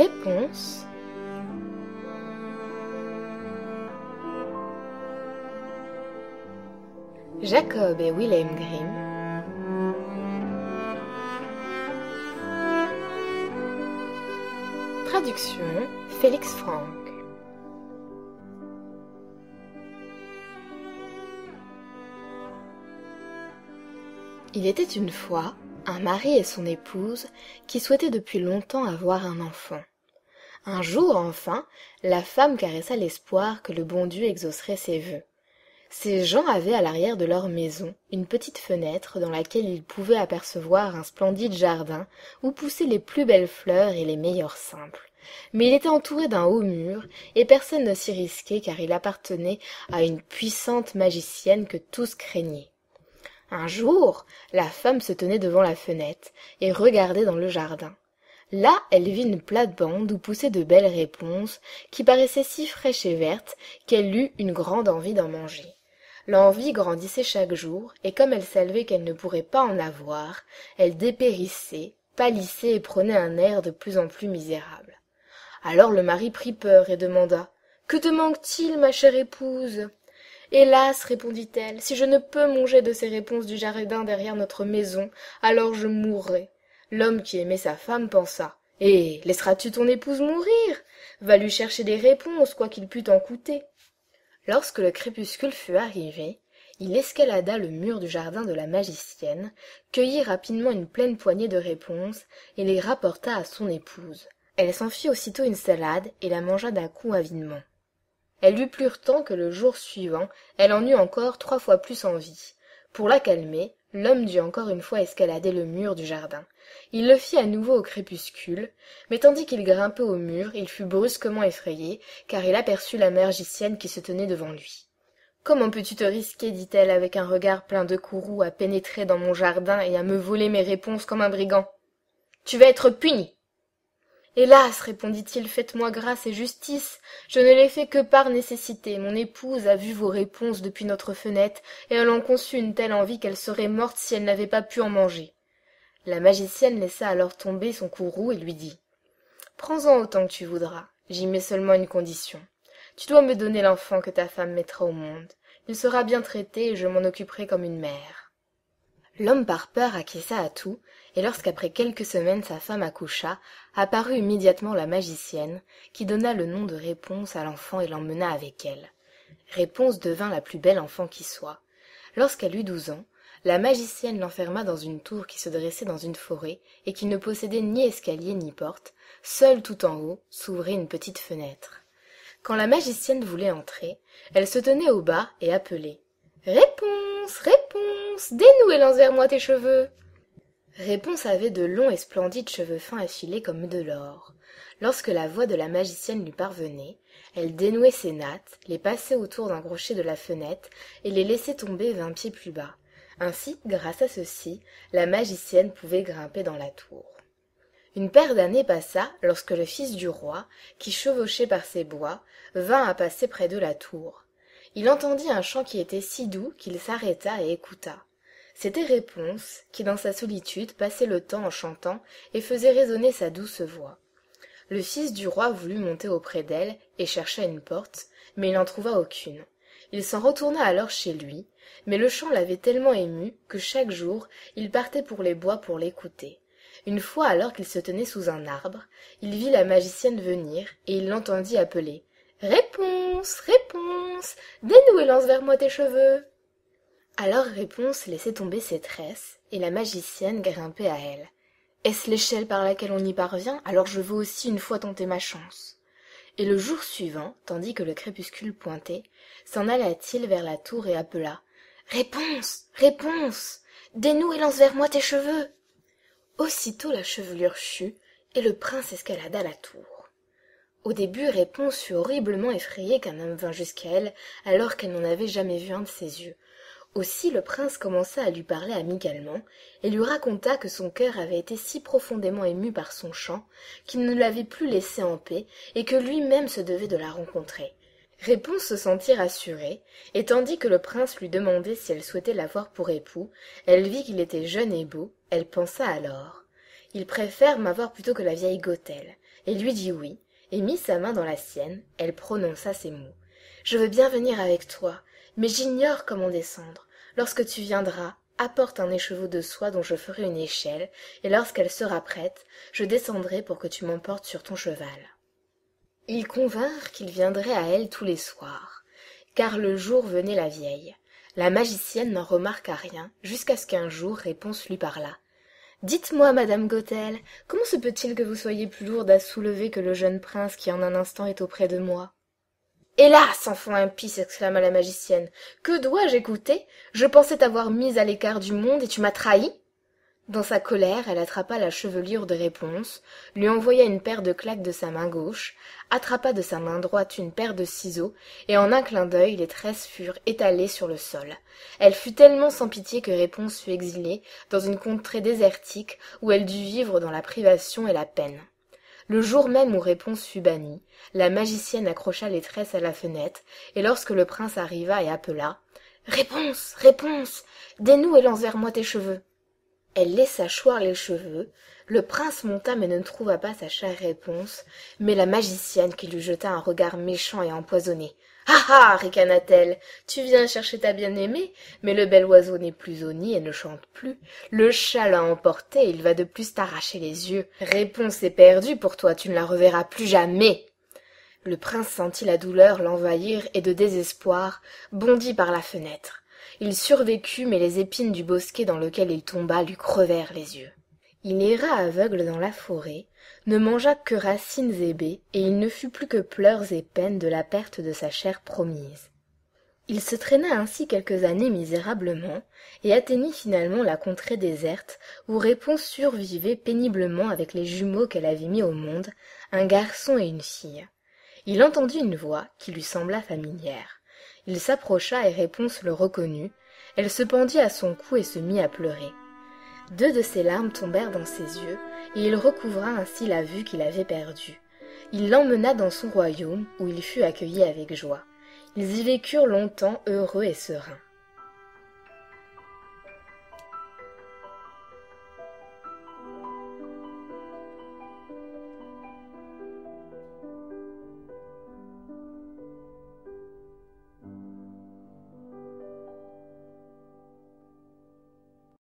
Réponse. Jacob et Wilhelm Grimm. Traduction Félix Franck. Il était une fois un mari et son épouse qui souhaitaient depuis longtemps avoir un enfant. Un jour enfin, la femme caressa l'espoir que le bon Dieu exaucerait ses vœux. Ces gens avaient à l'arrière de leur maison une petite fenêtre dans laquelle ils pouvaient apercevoir un splendide jardin où poussaient les plus belles fleurs et les meilleures simples. Mais il était entouré d'un haut mur, et personne ne s'y risquait car il appartenait à une puissante magicienne que tous craignaient. Un jour, la femme se tenait devant la fenêtre et regardait dans le jardin. Là, elle vit une plate-bande où poussaient de belles réponses qui paraissaient si fraîches et vertes qu'elle eut une grande envie d'en manger. L'envie grandissait chaque jour, et comme elle savait qu'elle ne pourrait pas en avoir, elle dépérissait, pâlissait et prenait un air de plus en plus misérable. Alors le mari prit peur et demanda « Que te manque-t-il, ma chère épouse ?» « Hélas, répondit-elle, si je ne peux manger de ces réponses du jardin derrière notre maison, alors je mourrai. » L'homme qui aimait sa femme pensa « Eh, laisseras-tu ton épouse mourir? Va lui chercher des réponses, quoi qu'il pût t'en coûter. » Lorsque le crépuscule fut arrivé, il escalada le mur du jardin de la magicienne, cueillit rapidement une pleine poignée de réponses et les rapporta à son épouse. Elle s'en fit aussitôt une salade et la mangea d'un coup avidement. Elle eut plus temps que le jour suivant, elle en eut encore 3 fois plus envie. Pour la calmer, l'homme dut encore une fois escalader le mur du jardin. Il le fit à nouveau au crépuscule, mais tandis qu'il grimpait au mur, il fut brusquement effrayé, car il aperçut la magicienne qui se tenait devant lui. « Comment peux-tu te risquer, dit-elle avec un regard plein de courroux, à pénétrer dans mon jardin et à me voler mes réponses comme un brigand? Tu vas être puni !» « Hélas, répondit-il, faites-moi grâce et justice, je ne l'ai fait que par nécessité. Mon épouse a vu vos réponses depuis notre fenêtre, et elle en conçut une telle envie qu'elle serait morte si elle n'avait pas pu en manger. » La magicienne laissa alors tomber son courroux et lui dit « Prends-en autant que tu voudras, j'y mets seulement une condition. Tu dois me donner l'enfant que ta femme mettra au monde. Il sera bien traité et je m'en occuperai comme une mère. » L'homme par peur acquiesça à tout, et lorsqu'après quelques semaines sa femme accoucha, apparut immédiatement la magicienne, qui donna le nom de Réponse à l'enfant et l'emmena avec elle. Réponse devint la plus belle enfant qui soit. Lorsqu'elle eut 12 ans, la magicienne l'enferma dans une tour qui se dressait dans une forêt et qui ne possédait ni escalier ni porte. Seule tout en haut s'ouvrait une petite fenêtre. Quand la magicienne voulait entrer, elle se tenait au bas et appelait « Réponse, Réponse, dénoue et lance vers moi tes cheveux !» Réponse avait de longs et splendides cheveux fins effilés comme de l'or. Lorsque la voix de la magicienne lui parvenait, elle dénouait ses nattes, les passait autour d'un crochet de la fenêtre et les laissait tomber 20 pieds plus bas. Ainsi, grâce à ceci, la magicienne pouvait grimper dans la tour. Une paire d'années passa lorsque le fils du roi, qui chevauchait par ses bois, vint à passer près de la tour. Il entendit un chant qui était si doux qu'il s'arrêta et écouta. C'était Réponse, qui dans sa solitude passait le temps en chantant et faisait résonner sa douce voix. Le fils du roi voulut monter auprès d'elle et chercha une porte, mais il n'en trouva aucune. Il s'en retourna alors chez lui, mais le chant l'avait tellement ému que chaque jour il partait pour les bois pour l'écouter. Une fois alors qu'il se tenait sous un arbre, il vit la magicienne venir et il l'entendit appeler « Réponse, Réponse, dénoue et lance vers moi tes cheveux !» Alors Réponse laissait tomber ses tresses, et la magicienne grimpait à elle. « Est-ce l'échelle par laquelle on y parvient? Alors je veux aussi une fois tenter ma chance. » Et le jour suivant, tandis que le crépuscule pointait, s'en alla-t-il vers la tour et appela « Réponse, Réponse, dénoue et lance vers moi tes cheveux !» Aussitôt la chevelure chut, et le prince escalada la tour. Au début, Réponse fut horriblement effrayée qu'un homme vînt jusqu'à elle, alors qu'elle n'en avait jamais vu un de ses yeux. Aussi le prince commença à lui parler amicalement, et lui raconta que son cœur avait été si profondément ému par son chant, qu'il ne l'avait plus laissée en paix, et que lui-même se devait de la rencontrer. Réponse se sentit rassurée, et tandis que le prince lui demandait si elle souhaitait l'avoir pour époux, elle vit qu'il était jeune et beau, elle pensa alors « Il préfère m'avoir plutôt que la vieille Gothelle, et lui dit oui, et mit sa main dans la sienne. Elle prononça ces mots. « Je veux bien venir avec toi, mais j'ignore comment descendre. Lorsque tu viendras, apporte un écheveau de soie dont je ferai une échelle, et lorsqu'elle sera prête, je descendrai pour que tu m'emportes sur ton cheval. » Ils convinrent qu'il viendrait à elle tous les soirs, car le jour venait la vieille. La magicienne n'en remarqua rien, jusqu'à ce qu'un jour Réponse lui parla. « Dites-moi, madame Gothel, comment se peut-il que vous soyez plus lourde à soulever que le jeune prince qui en un instant est auprès de moi ?»« Hélas, enfant impie !» s'exclama la magicienne. « Que dois-je écouter ? Je pensais t'avoir mise à l'écart du monde et tu m'as trahie ?» Dans sa colère, elle attrapa la chevelure de Réponse, lui envoya une paire de claques de sa main gauche, attrapa de sa main droite une paire de ciseaux, et en un clin d'œil les tresses furent étalées sur le sol. Elle fut tellement sans pitié que Réponse fut exilée dans une contrée désertique où elle dut vivre dans la privation et la peine. Le jour même où Réponse fut bannie, la magicienne accrocha les tresses à la fenêtre, et lorsque le prince arriva et appela « Réponse, Réponse, dénoue et lance vers moi tes cheveux !» Elle laissa choir les cheveux, le prince monta mais ne trouva pas sa chère Réponse, mais la magicienne qui lui jeta un regard méchant et empoisonné. « Ah ah !» ricana-t-elle, « tu viens chercher ta bien-aimée, mais le bel oiseau n'est plus au nid et ne chante plus. Le chat l'a emporté, il va de plus t'arracher les yeux. Réponse est perdue pour toi, tu ne la reverras plus jamais !» Le prince sentit la douleur l'envahir et de désespoir bondit par la fenêtre. Il survécut, mais les épines du bosquet dans lequel il tomba lui crevèrent les yeux. Il erra aveugle dans la forêt, ne mangea que racines et baies, et il ne fut plus que pleurs et peines de la perte de sa chère promise. Il se traîna ainsi quelques années misérablement, et atteignit finalement la contrée déserte, où Réponse survivait péniblement avec les jumeaux qu'elle avait mis au monde, un garçon et une fille. Il entendit une voix qui lui sembla familière. Il s'approcha et Réponse le reconnut. Elle se pendit à son cou et se mit à pleurer. 2 de ses larmes tombèrent dans ses yeux, et il recouvra ainsi la vue qu'il avait perdue. Il l'emmena dans son royaume, où il fut accueilli avec joie. Ils y vécurent longtemps heureux et sereins.